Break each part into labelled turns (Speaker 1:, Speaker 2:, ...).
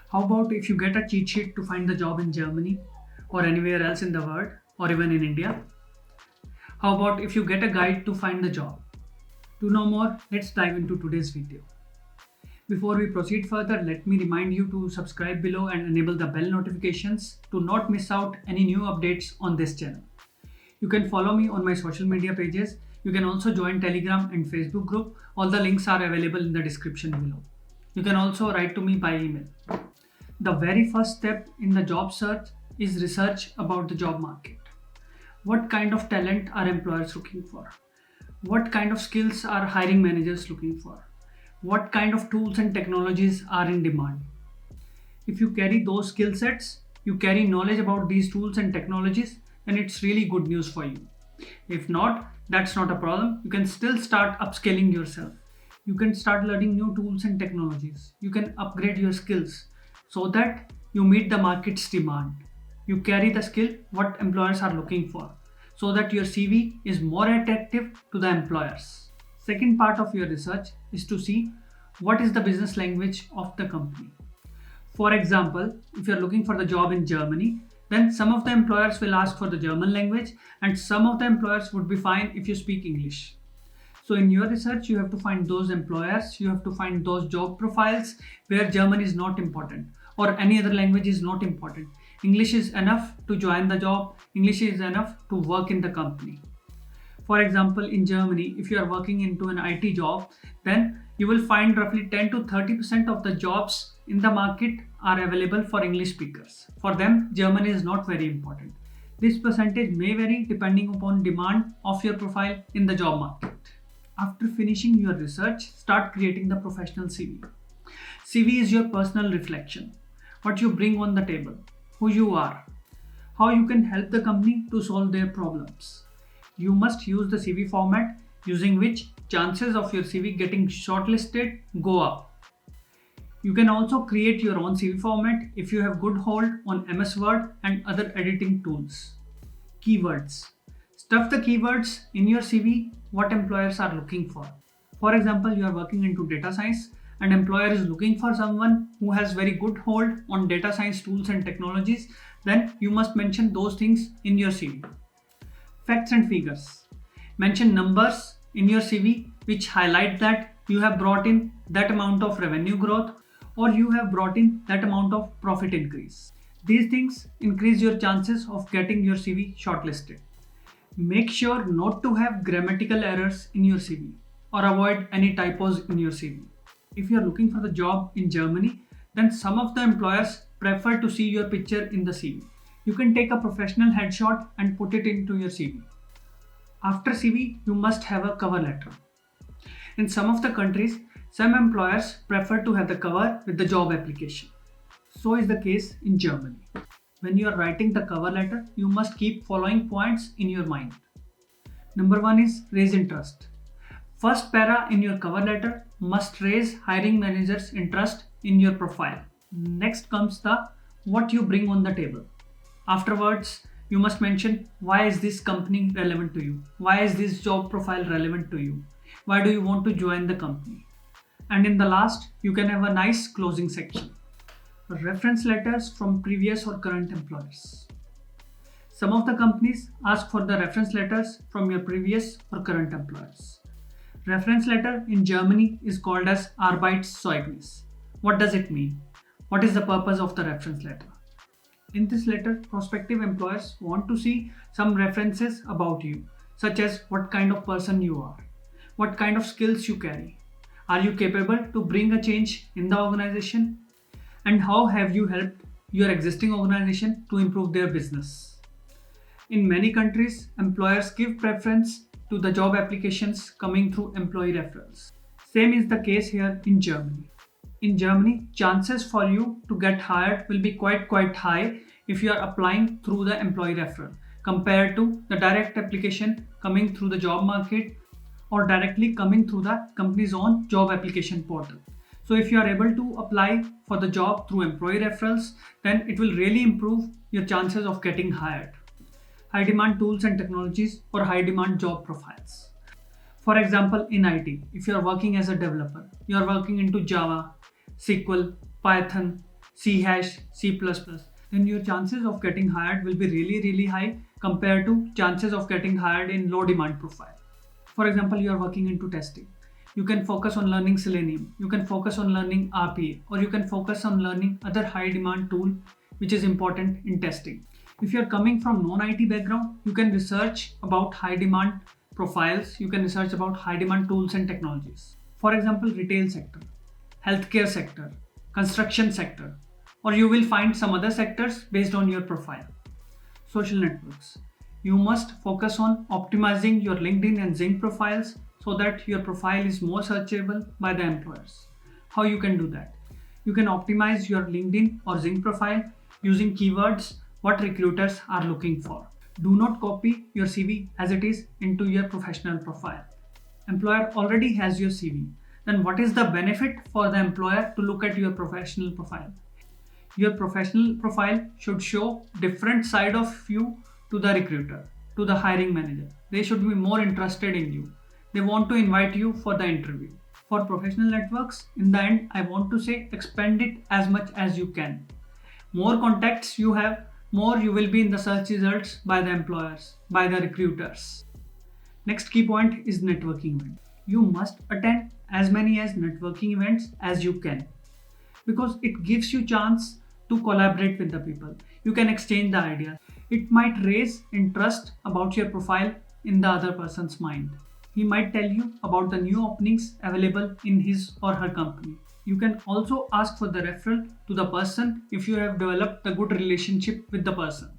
Speaker 1: How about if you get a cheat sheet to find the job in Germany or anywhere else in the world or even in India? How about if you get a guide to find the job? To know more, let's dive into today's video. Before we proceed further, let me remind you to subscribe below and enable the bell notifications to not miss out any new updates on this channel. You can follow me on my social media pages. You can also join Telegram and Facebook group. All the links are available in the description below. You can also write to me by email. The very first step in the job search is research about the job market. What kind of talent are employers looking for? What kind of skills are hiring managers looking for? What kind of tools and technologies are in demand? If you carry those skill sets, you carry knowledge about these tools and technologies, then it's really good news for you. If not, that's not a problem. You can still start upscaling yourself. You can start learning new tools and technologies. You can upgrade your skills so that you meet the market's demand. You carry the skill what employers are looking for so that your CV is more attractive to the employers. Second part of your research is to see what is the business language of the company. For example, if you're looking for the job in Germany, then some of the employers will ask for the German language and some of the employers would be fine if you speak English. So in your research, you have to find those employers, you have to find those job profiles where German is not important or any other language is not important. English is enough to join the job, English is enough to work in the company. For example, in Germany, if you are working into an IT job, then you will find roughly 10 to 30% of the jobs in the market are available for English speakers. For them, German is not very important. This percentage may vary depending upon demand of your profile in the job market. After finishing your research, start creating the professional CV. CV is your personal reflection. What you bring on the table, who you are, how you can help the company to solve their problems. You must use the CV format using which chances of your CV getting shortlisted go up. You can also create your own CV format if you have good hold on MS Word and other editing tools. Keywords. Stuff the keywords in your CV what employers are looking for. For example, you are working into data science and employer is looking for someone who has very good hold on data science tools and technologies, then you must mention those things in your CV. Facts and figures. Mention numbers in your CV which highlight that you have brought in that amount of revenue growth or you have brought in that amount of profit increase. These things increase your chances of getting your CV shortlisted. Make sure not to have grammatical errors in your CV or avoid any typos in your CV. If you are looking for the job in Germany, then some of the employers prefer to see your picture in the CV. You can take a professional headshot and put it into your CV. After CV, you must have a cover letter. In some of the countries, some employers prefer to have the cover with the job application. So is the case in Germany. When you are writing the cover letter, you must keep following points in your mind. Number 1 is raise interest. First para in your cover letter must raise hiring manager's interest in your profile. Next comes the what you bring on the table. Afterwards, you must mention why is this company relevant to you? Why is this job profile relevant to you? Why do you want to join the company? And in the last, you can have a nice closing section. Reference letters from previous or current employers. Some of the companies ask for the reference letters from your previous or current employers. Reference letter in Germany is called as Arbeitszeugnis. What does it mean? What is the purpose of the reference letter? In this letter, prospective employers want to see some references about you, such as what kind of person you are, what kind of skills you carry, are you capable to bring a change in the organization, and how have you helped your existing organization to improve their business. In many countries, employers give preference to the job applications coming through employee referrals. Same is the case here in Germany. In Germany, chances for you to get hired will be quite high if you are applying through the employee referral compared to the direct application coming through the job market or directly coming through the company's own job application portal. So if you are able to apply for the job through employee referrals, then it will really improve your chances of getting hired. High demand tools and technologies or high demand job profiles. For example, in IT, if you are working as a developer, you are working into Java, SQL, Python, C hash, C++, then your chances of getting hired will be really high compared to chances of getting hired in low demand profile. For example, you are working into testing. You can focus on learning Selenium, you can focus on learning RPA, or you can focus on learning other high demand tool which is important in testing. If you are coming from non-IT background, you can research about high demand profiles, you can research about high demand tools and technologies. For example, retail sector, healthcare sector, construction sector, or you will find some other sectors based on your profile. Social networks. You must focus on optimizing your LinkedIn and Xing profiles so that your profile is more searchable by the employers. How you can do that? You can optimize your LinkedIn or Xing profile using keywords what recruiters are looking for. Do not copy your CV as it is into your professional profile. Employer already has your CV. Then what is the benefit for the employer to look at your professional profile? Your professional profile should show different side of you to the recruiter, to the hiring manager. They should be more interested in you. They want to invite you for the interview. For professional networks, in the end, I want to say expand it as much as you can. More contacts you have, more you will be in the search results by the employers, by the recruiters. Next key point is networking event. You must attend as many as networking events as you can because it gives you chance to collaborate with the people. You can exchange the idea. It might raise interest about your profile in the other person's mind. He might tell you about the new openings available in his or her company. You can also ask for the referral to the person if you have developed a good relationship with the person.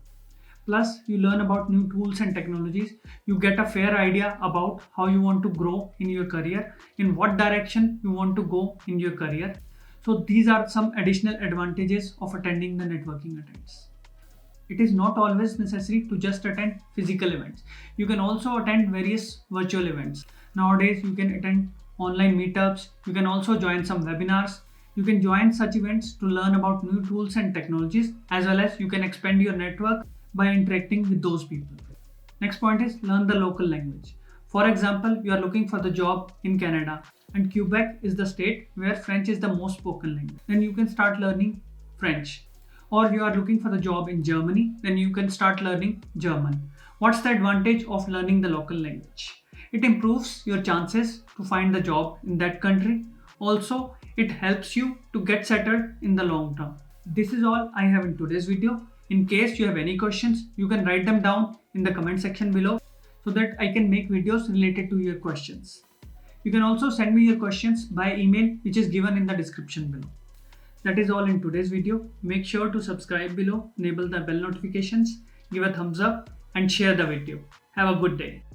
Speaker 1: Plus, you learn about new tools and technologies. You get a fair idea about how you want to grow in your career, in what direction you want to go in your career. So these are some additional advantages of attending the networking events. It is not always necessary to just attend physical events. You can also attend various virtual events. Nowadays, you can attend online meetups. You can also join some webinars. You can join such events to learn about new tools and technologies, as well as you can expand your network by interacting with those people. Next point is learn the local language. For example, you are looking for the job in Canada and Quebec is the state where French is the most spoken language. Then you can start learning French. Or you are looking for the job in Germany, then you can start learning German. What's the advantage of learning the local language? It improves your chances to find the job in that country. Also, it helps you to get settled in the long term. This is all I have in today's video. In case you have any questions, you can write them down in the comment section below so that I can make videos related to your questions. You can also send me your questions by email, which is given in the description below. That is all in today's video. Make sure to subscribe below, enable the bell notifications, give a thumbs up and share the video. Have a good day.